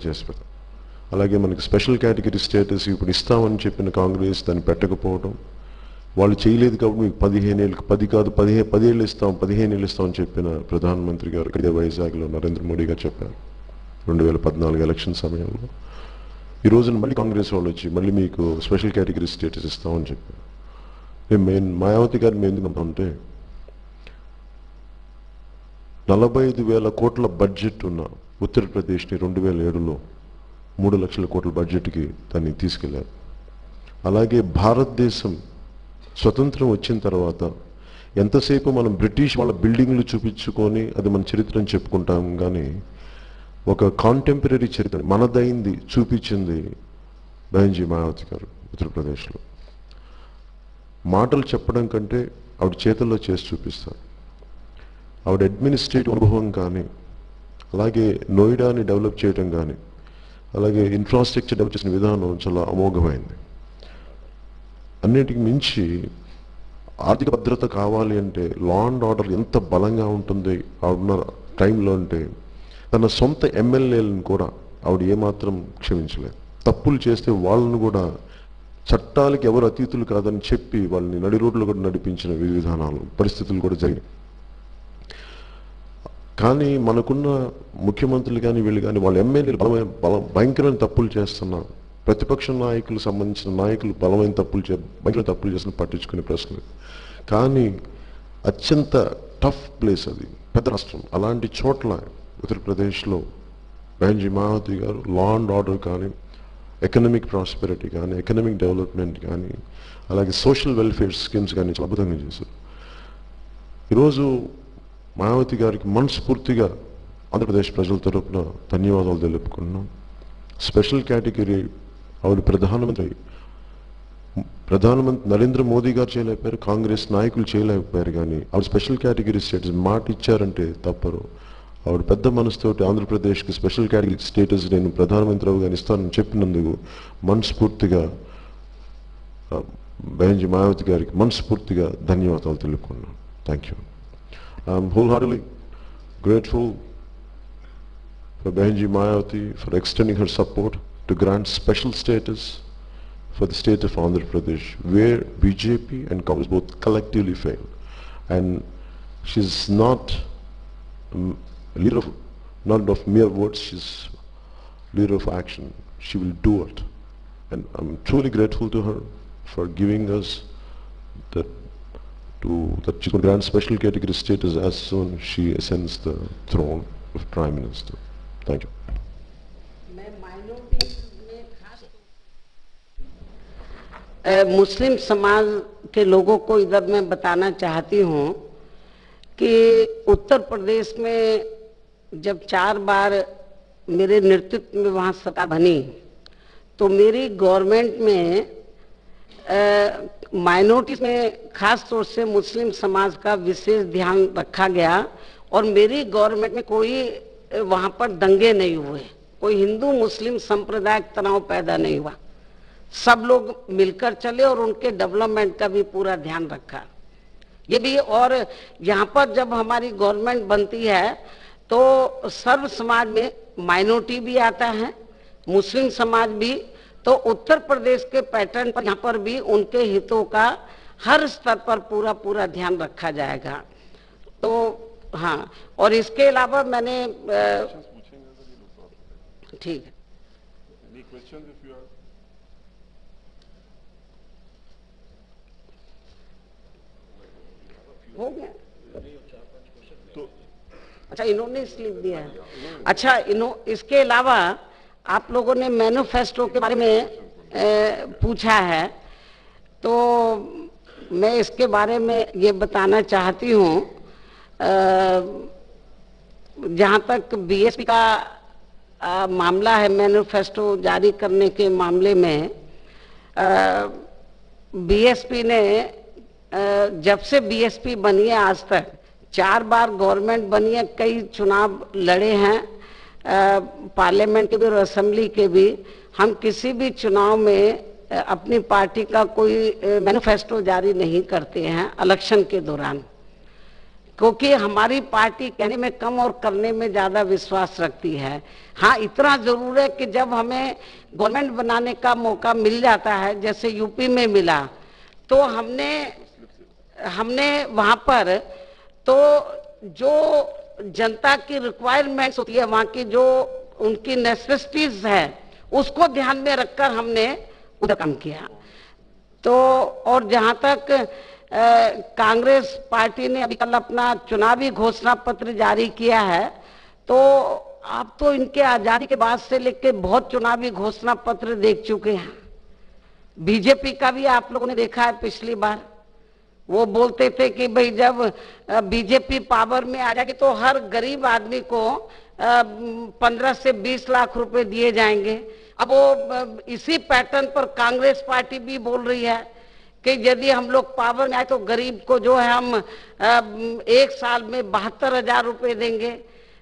చేసి పెడతాం. అలాగే మనకి స్పెషల్ కేటగిరీ స్టేటస్ ఇప్పుడు ఇస్తామని చెప్పిన కాంగ్రెస్ దాన్ని పెట్టకపోవడం, వాళ్ళు చేయలేదు కాబట్టి మీకు 15 ఏళ్ళకి 10 కాదు 10 ఏళ్ళు ఇస్తాం 15 ఏళ్ళు ఇస్తామని చెప్పిన ప్రధానమంత్రి గారు ఇదే వైజాగ్లో నరేంద్ర మోడీ గారు చెప్పారు 2014 ఎలక్షన్ సమయంలో. ఈ రోజున మళ్ళీ కాంగ్రెస్ వాళ్ళు వచ్చి మళ్ళీ మీకు స్పెషల్ కేటగిరీ స్టేటస్ ఇస్తామని చెప్పారు. మేము మాయావతి గారిని మేము ఎందుకు నమ్ముతామంటే 45,000 కోట్ల బడ్జెట్ ఉన్న ఉత్తరప్రదేశ్ని 2007లో 3 లక్షల కోట్ల బడ్జెట్కి దాన్ని తీసుకెళ్లారు. అలాగే భారతదేశం స్వతంత్రం వచ్చిన తర్వాత ఎంతసేపు మనం బ్రిటిష్ వాళ్ళ బిల్డింగ్లు చూపించుకొని అది మన చరిత్రను చెప్పుకుంటాం, కానీ ఒక కాంటెంపరీ చరిత్ర మనదైంది చూపించింది బహన్జీ మాయావతి గారు ఉత్తరప్రదేశ్లో. మాటలు చెప్పడం కంటే ఆవిడ చేతుల్లో చేసి చూపిస్తారు. ఆవిడ అడ్మినిస్ట్రేటివ్ అనుభవం కానీ, అలాగే నోయిడాని డెవలప్ చేయడం కానీ, అలాగే ఇన్ఫ్రాస్ట్రక్చర్ డెవలప్ చేసిన విధానం చాలా అమోఘమైంది. అన్నిటికి మించి ఆర్థిక భద్రత కావాలి అంటే లా అండ్ ఆర్డర్ ఎంత బలంగా ఉంటుంది ఆవిడ టైంలో అంటే తన సొంత ఎమ్మెల్యేలను కూడా ఆవిడ ఏమాత్రం క్షమించలేదు. తప్పులు చేస్తే వాళ్ళను కూడా చట్టాలకి ఎవరు అతీతులు కాదని చెప్పి వాళ్ళని నడి రోడ్లు కూడా నడిపించిన విధానాలు పరిస్థితులు కూడా జరిగాయి. కానీ మనకున్న ముఖ్యమంత్రులు కానీ వీళ్ళు కానీ వాళ్ళ ఎమ్మెల్యేలు భయంకరమైన తప్పులు చేస్తున్నారు. ప్రతిపక్ష నాయకులు సంబంధించిన నాయకులు భయంకరమైన తప్పులు చేసిన పట్టించుకునే ప్రశ్న. కానీ అత్యంత టఫ్ ప్లేస్ అది, పెద్ద రాష్ట్రం. అలాంటి చోట్ల ఉత్తరప్రదేశ్లో బహన్జీ మాయావతి గారు లా అండ్ ఆర్డర్ కానీ, ఎకనామిక్ ప్రాస్పెరిటీ కానీ, ఎకనామిక్ డెవలప్మెంట్ కానీ, అలాగే సోషల్ వెల్ఫేర్ స్కీమ్స్ కానీ చాలా అద్భుతంగా చేశారు. ఈరోజు మాయావతి గారికి మనస్ఫూర్తిగా ఆంధ్రప్రదేశ్ ప్రజల తరపున ధన్యవాదాలు తెలుపుకున్నాం. స్పెషల్ కేటగిరీ ఆవిడ ప్రధానమంత్రి నరేంద్ర మోదీ గారు చేయలేకపోయారు, కాంగ్రెస్ నాయకులు చేయలేకపోయారు. కానీ ఆవిడ స్పెషల్ కేటగిరీ స్టేటస్ మాట ఇచ్చారంటే తప్పరు. ఆవిడ పెద్ద మనసుతోటి ఆంధ్రప్రదేశ్కి స్పెషల్ కేటగిరీ స్టేటస్ నేను ప్రధానమంత్రి అవగానే ఇస్తానని చెప్పినందుకు మనస్ఫూర్తిగా బహన్జీ మాయావతి గారికి మనస్ఫూర్తిగా ధన్యవాదాలు తెలుపుకున్నాను. Thank you. I'm wholeheartedly grateful for Bhenji Mayawati for extending her support to grant special status for the state of Andhra Pradesh, where BJP and Congress both collectively failed. And she's not a leader not of mere words, she's a leader of action. She will do it. And I'm truly grateful to her for giving us that she could grant special category status as soon as she ascends the throne of Prime Minister. Thank you. मुस्लिम समाज के लोगों को इधर मैं बताना चाहती हूँ कि उत्तर प्रदेश में जब 4 बार मेरे नेतृत्व में वहाँ सरकार बनी तो मेरी गवर्नमेंट में माइनॉरिटीज में खास तौर से मुस्लिम समाज का विशेष ध्यान रखा गया और मेरी गवर्नमेंट में कोई वहाँ पर दंगे नहीं हुए, कोई हिंदू मुस्लिम सांप्रदायिक तनाव पैदा नहीं हुआ। सब लोग मिलकर चले और उनके डेवलपमेंट का भी पूरा ध्यान रखा। ये भी, और यहाँ पर जब हमारी गवर्नमेंट बनती है तो सर्व समाज में माइनॉरिटी भी आता है, मुस्लिम समाज भी, तो उत्तर प्रदेश के पैटर्न पर यहाँ पर भी उनके हितों का हर स्तर पर पूरा ध्यान रखा जाएगा। तो हाँ, और इसके अलावा मैंने ठीक है, हो गया तो अच्छा इन्होंने स्लिप दिया है। अच्छा इसके अलावा आप लोगों ने मैनिफेस्टो के बारे में पूछा है, तो मैं इसके बारे में ये बताना चाहती हूँ, जहाँ तक बीएसपी का मामला है, मैनिफेस्टो जारी करने के मामले में बीएसपी ने जब से बीएसपी बनी है आज तक 4 बार गवर्नमेंट बनी है, कई चुनाव लड़े हैं, पार्लियामेंट के भी और असेंबली के भी। हम किसी भी चुनाव में अपनी पार्टी का कोई मैनिफेस्टो जारी नहीं करते हैं इलेक्शन के दौरान, क्योंकि हमारी पार्टी कहने में कम और करने में ज्यादा विश्वास रखती है। हाँ, इतना जरूर है कि जब हमें गवर्नमेंट बनाने का मौका मिल जाता है, जैसे यूपी में मिला, तो हमने वहां पर तो जो जनता की रिक्वायरमेंट्स होती है, वहां की जो उनकी नेसेसिटीज है, उसको ध्यान में रखकर हमने उधर काम किया। तो और जहां तक कांग्रेस पार्टी ने अभी कल अपना चुनावी घोषणा पत्र जारी किया है, तो आप तो इनके आजादी के बाद से लेकर बहुत चुनावी घोषणा पत्र देख चुके हैं। बीजेपी का भी आप लोगों ने देखा है, पिछली बार वो बोलते थे कि भाई जब बीजेपी पावर में आ जाएगी तो हर गरीब आदमी को 15 से 20 लाख रुपए दिए जाएंगे। अब वो इसी पैटर्न पर कांग्रेस पार्टी भी बोल रही है कि यदि हम लोग पावर में आए तो गरीब को जो है हम 1 साल में 72,000 रुपए देंगे।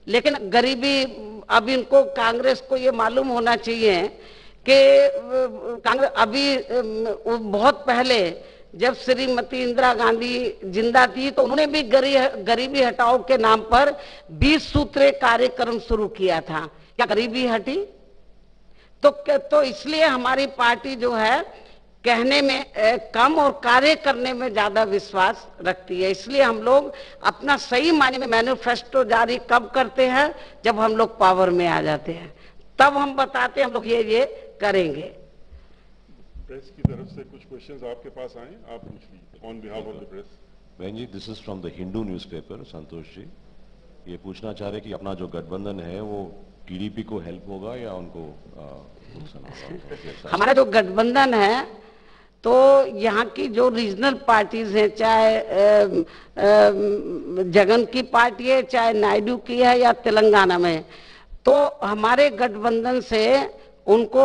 लेकिन गरीबी, अब इनको कांग्रेस को ये मालूम होना चाहिए कि कांग्रेस अभी बहुत पहले जब श्रीमती इंदिरा गांधी जिंदा थी तो उन्होंने भी गरीबी हटाओ के नाम पर 20 सूत्रीय कार्यक्रम शुरू किया था। क्या गरीबी हटी? तो इसलिए हमारी पार्टी जो है कहने में कम और कार्य करने में ज्यादा विश्वास रखती है। इसलिए हम लोग अपना सही मायने में मैनिफेस्टो जारी कब करते हैं? जब हम लोग पावर में आ जाते हैं, तब हम बताते हैं हम लोग ये करेंगे। प्रेस की तरफ से कुछ क्वेश्चंस आपके पास आए, आप पूछ लीजिए on behalf of the press. बहन जी, this is from the Hindu newspaper. Santosh ji ये पूछना चाह रहे कि अपना जो गठबंधन है वो टीडीपी को हेल्प होगा या उनको नुकसान होगा? हमारा जो गठबंधन है तो यहाँ की जो रीजनल पार्टीज हैं, चाहे जगन की पार्टी है, चाहे नायडू की है या तेलंगाना में, तो हमारे गठबंधन से उनको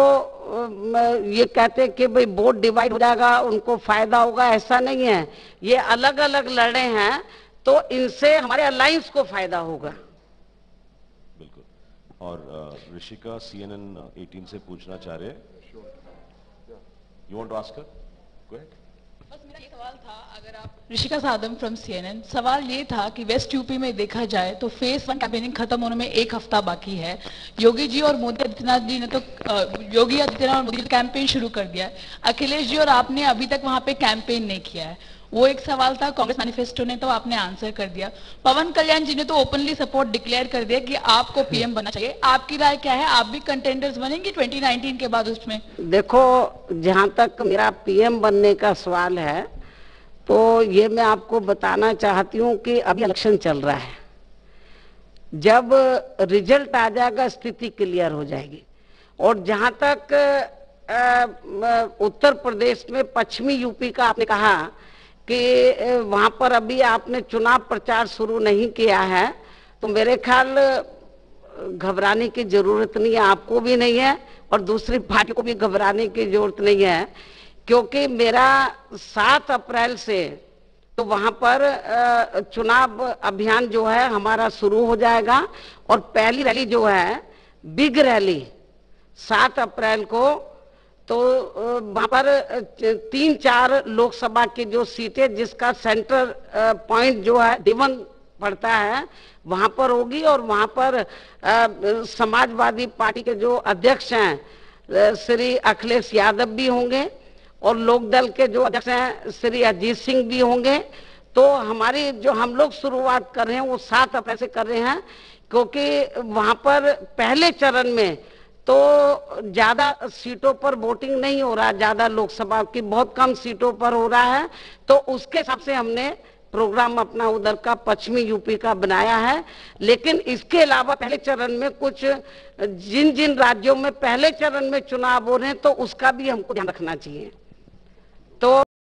ये कहते हैं कि भाई वोट डिवाइड हो जाएगा, उनको फायदा होगा, ऐसा नहीं है। ये अलग अलग लड़े हैं तो इनसे हमारे अलायंस को फायदा होगा। बिल्कुल। और ऋषिका CNN 18 से पूछना चाह रहे, you want to ask her? Go ahead. बस मेरा ये सवाल था, अगर आप ऋषिका सादम फ्रॉम CNN, सवाल ये था कि वेस्ट यूपी में देखा जाए तो फेज 1 कैंपेनिंग खत्म होने में 1 हफ्ता बाकी है। योगी जी और मोदी आदित्यनाथ जी ने तो योगी आदित्यनाथ और मोदी ने कैंपेन शुरू कर दिया है। अखिलेश जी और आपने अभी तक वहां पे कैंपेन नहीं किया है। वो एक सवाल था, कांग्रेस मैनिफेस्टो ने तो आपने आंसर कर दिया। पवन कल्याण जी ने तो ओपनली सपोर्ट डिक्लेयर कर दिया कि आपको पीएम बनना चाहिए। आपकी राय क्या है? आप भी कंटेंडर्स बनेंगे 2019 के बाद उसमें? देखो, जहां तक मेरा पीएम बनने का सवाल है तो ये मैं आपको बताना चाहती हूँ कि अभी इलेक्शन चल रहा है। जब रिजल्ट आ जाएगा स्थिति क्लियर हो जाएगी। और जहां तक उत्तर प्रदेश में पश्चिमी यूपी का आपने कहा कि वहां पर अभी आपने चुनाव प्रचार शुरू नहीं किया है, तो मेरे ख्याल घबराने की जरूरत नहीं है, आपको भी नहीं है और दूसरी पार्टी को भी घबराने की जरूरत नहीं है, क्योंकि मेरा 7 अप्रैल से तो वहां पर चुनाव अभियान जो है हमारा शुरू हो जाएगा। और पहली रैली जो है बिग रैली 7 अप्रैल को, तो वहां पर 3-4 लोकसभा की जो सीटें जिसका सेंटर पॉइंट जो है दीवन पड़ता है वहां पर होगी। और वहां पर समाजवादी पार्टी के जो अध्यक्ष हैं श्री अखिलेश यादव भी होंगे और लोकदल के जो अध्यक्ष हैं श्री अजीत सिंह भी होंगे। तो हमारी जो हम लोग शुरुआत कर रहे हैं वो 7 अप्रैल से कर रहे हैं, क्योंकि वहां पर पहले चरण में तो ज्यादा सीटों पर वोटिंग नहीं हो रहा, ज्यादा लोकसभा की बहुत कम सीटों पर हो रहा है। तो उसके हिसाब से हमने प्रोग्राम अपना उधर का पश्चिमी यूपी का बनाया है। लेकिन इसके अलावा पहले चरण में कुछ जिन जिन राज्यों में पहले चरण में चुनाव हो रहे हैं तो उसका भी हमको ध्यान रखना चाहिए। तो